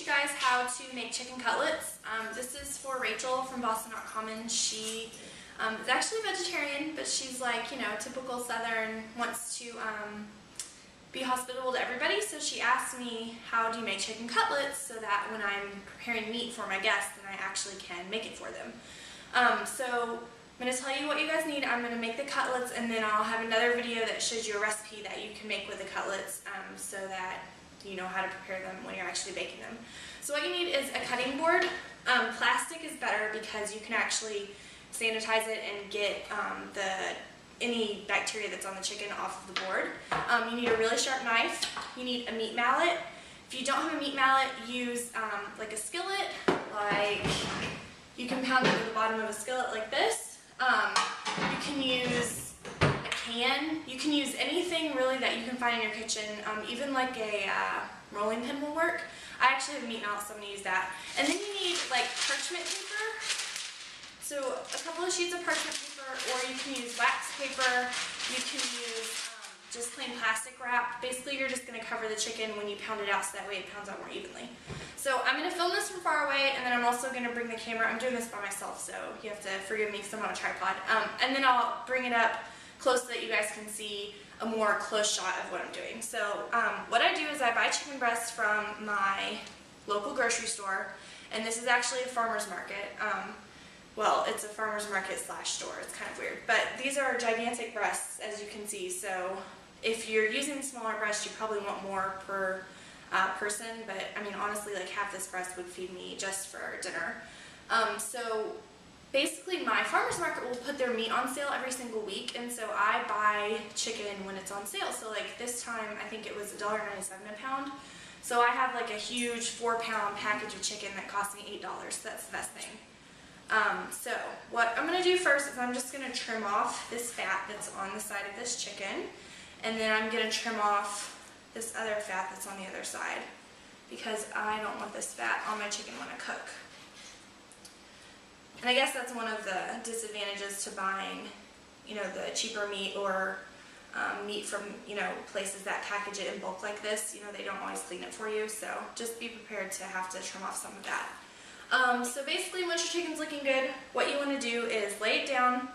you guys how to make chicken cutlets. This is for Rachel from Boston.com, and she is actually vegetarian, but she's like, you know, typical Southern, wants to be hospitable to everybody, so she asked me, how do you make chicken cutlets so that when I'm preparing meat for my guests, then I actually can make it for them. So I'm going to tell you what you guys need. I'm going to make the cutlets, and then I'll have another video that shows you a recipe that you can make with the cutlets so that you know how to prepare them when you're actually baking them. So what you need is a cutting board. Plastic is better because you can actually sanitize it and get any bacteria that's on the chicken off of the board. You need a really sharp knife. You need a meat mallet. If you don't have a meat mallet, use like a skillet. Like you can pound it at the bottom of a skillet like this. You can use a can. You can use anything really that you can find in your kitchen. Even like a rolling pin will work. I actually have a meat mallet, so I'm going to use that. And then you need like parchment paper. So a couple of sheets of parchment paper, or you can use wax paper. You can use just plain plastic wrap. Basically, you're just going to cover the chicken when you pound it out so that way it pounds out more evenly. So I'm going to film this from far away, and then I'm also going to bring the camera. I'm doing this by myself, so you have to forgive me because I'm on a tripod. And then I'll bring it up close so that you guys can see a more close shot of what I'm doing. So what I do is I buy chicken breasts from my local grocery store, and this is actually a farmer's market. Well, it's a farmer's market / store. It's kind of weird. But these are gigantic breasts, as you can see. So if you're using smaller breasts, you probably want more per person. But, I mean, honestly, like half this breast would feed me just for dinner. So basically, my farmer's market will put their meat on sale every single week. And so I buy chicken when it's on sale. So, like, this time, I think it was $1.97 a pound. So I have, like, a huge 4-pound package of chicken that cost me $8. So that's the best thing. So what I'm going to do first is I'm just going to trim off this fat that's on the side of this chicken, and then I'm going to trim off this other fat that's on the other side, because I don't want this fat on my chicken when I cook. And I guess that's one of the disadvantages to buying, you know, the cheaper meat or meat from, you know, places that package it in bulk like this. You know, they don't always clean it for you, so just be prepared to have to trim off some of that. So basically, once your chicken's looking good, what you want to do is lay it down,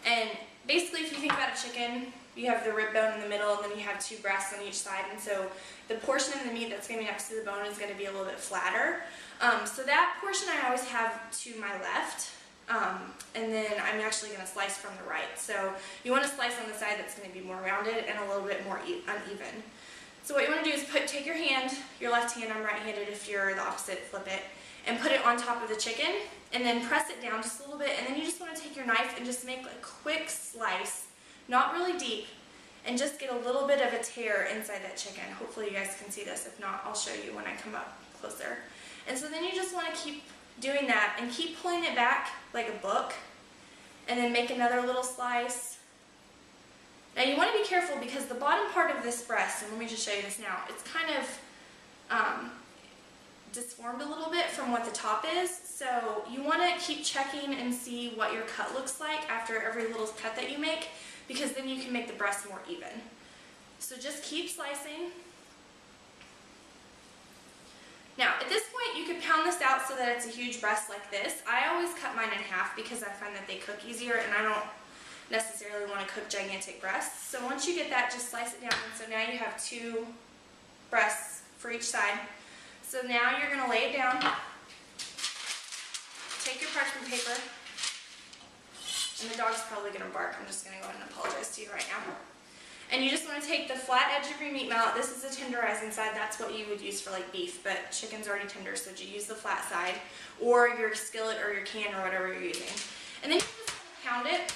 and basically if you think about a chicken, you have the rib bone in the middle, and then you have 2 breasts on each side, and so the portion of the meat that's going to be next to the bone is going to be a little bit flatter. So that portion I always have to my left, and then I'm actually going to slice from the right. So you want to slice on the side that's going to be more rounded and a little bit more uneven. So what you want to do is take your hand, your left hand, I'm right-handed, if you're the opposite, flip it, and put it on top of the chicken, and then press it down just a little bit, and then you just want to take your knife and just make a quick slice, not really deep, and just get a little bit of a tear inside that chicken. Hopefully you guys can see this. If not, I'll show you when I come up closer. And so then you just want to keep doing that and keep pulling it back like a book, and then make another little slice. Now you want to be careful because the bottom part of this breast, and let me just show you this now, it's kind of disformed a little bit from what the top is, so you want to keep checking and see what your cut looks like after every little cut that you make, because then you can make the breast more even. So just keep slicing. Now at this point you could pound this out so that it's a huge breast like this. I always cut mine in half because I find that they cook easier, and I don't necessarily want to cook gigantic breasts. So once you get that, just slice it down, and so now you have 2 breasts for each side. So now you're going to lay it down, take your parchment paper, and the dog's probably going to bark. I'm just going to go ahead and apologize to you right now. And you just want to take the flat edge of your meat mallet. This is a tenderizing side. That's what you would use for like beef, but chicken's already tender, so you use the flat side, or your skillet or your can or whatever you're using. And then you just pound it.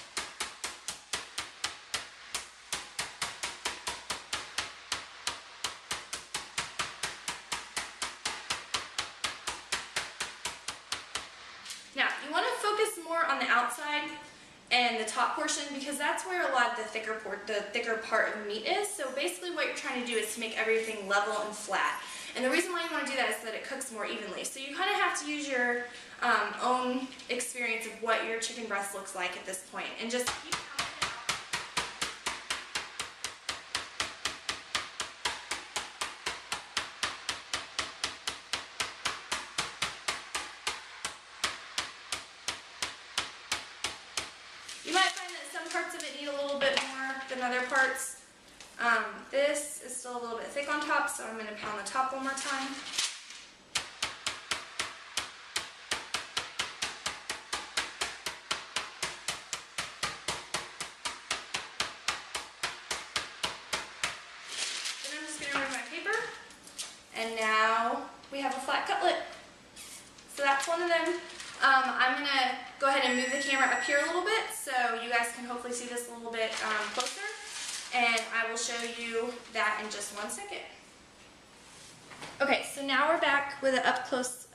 Now, you want to focus more on the outside and the top portion, because that's where a lot of the thicker part of meat is. So basically what you're trying to do is to make everything level and flat. And the reason why you want to do that is so that it cooks more evenly. So you kind of have to use your own experience of what your chicken breast looks like at this point, and just keep need a little bit more than other parts. This is still a little bit thick on top, so I'm going to pound the top one more time. Then I'm just going to remove my paper, and now we have a flat cutlet. So that's one of them. I'm going to go ahead and move the camera up here a little bit so you guys can hopefully see this a little bit closer. And I will show you that in just 1 second. Okay, so now we're back with an up-close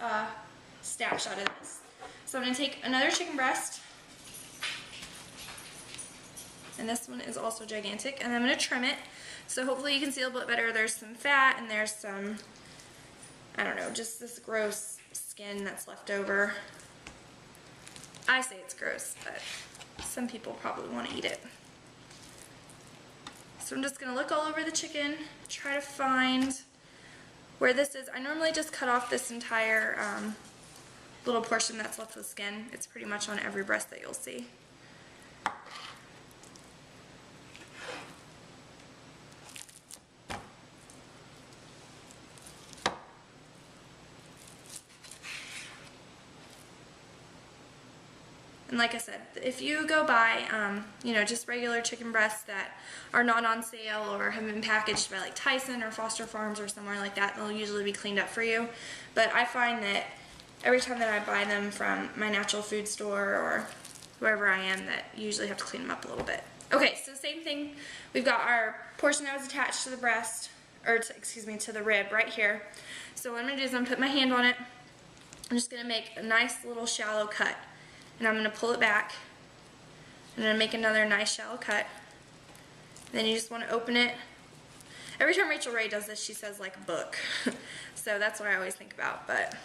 snapshot of this. So I'm going to take another chicken breast. And this one is also gigantic. And I'm going to trim it. So hopefully you can see a little bit better. There's some fat and there's some, I don't know, just this gross skin that's left over. I say it's gross, but some people probably want to eat it. So I'm just going to look all over the chicken, try to find where this is. I normally just cut off this entire little portion that's left with skin. It's pretty much on every breast that you'll see. And like I said, if you go buy, you know, just regular chicken breasts that are not on sale or have been packaged by like Tyson or Foster Farms or somewhere like that, they'll usually be cleaned up for you. But I find that every time that I buy them from my natural food store or wherever I am, that you usually have to clean them up a little bit. Okay, so same thing. We've got our portion that was attached to the breast, or to, excuse me, to the rib right here. So what I'm going to do is I'm going to put my hand on it. I'm just going to make a nice little shallow cut. And I'm going to pull it back. I'm going to make another nice shallow cut. Then you just want to open it. Every time Rachel Ray does this, she says like a book. So that's what I always think about. But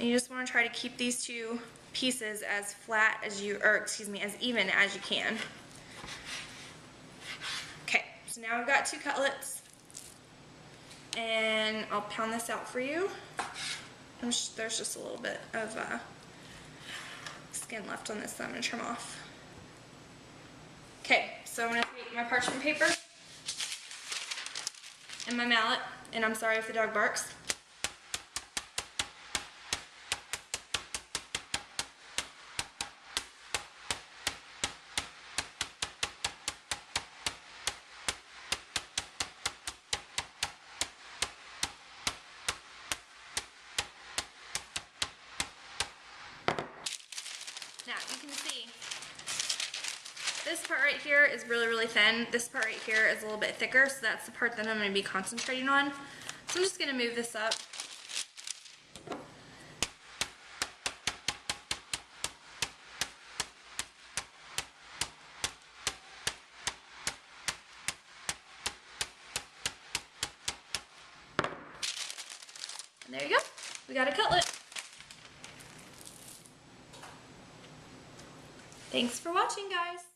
and you just want to try to keep these two pieces as flat as you, or excuse me, as even as you can. Okay, so now I've got 2 cutlets. And I'll pound this out for you. There's just a little bit of skin left on this that I'm going to trim off. Okay, so I'm going to take my parchment paper and my mallet, and I'm sorry if the dog barks. Now, you can see this part right here is really, really thin. This part right here is a little bit thicker, so that's the part that I'm going to be concentrating on. So I'm just going to move this up. And there you go. We got a cutlet. Thanks for watching, guys.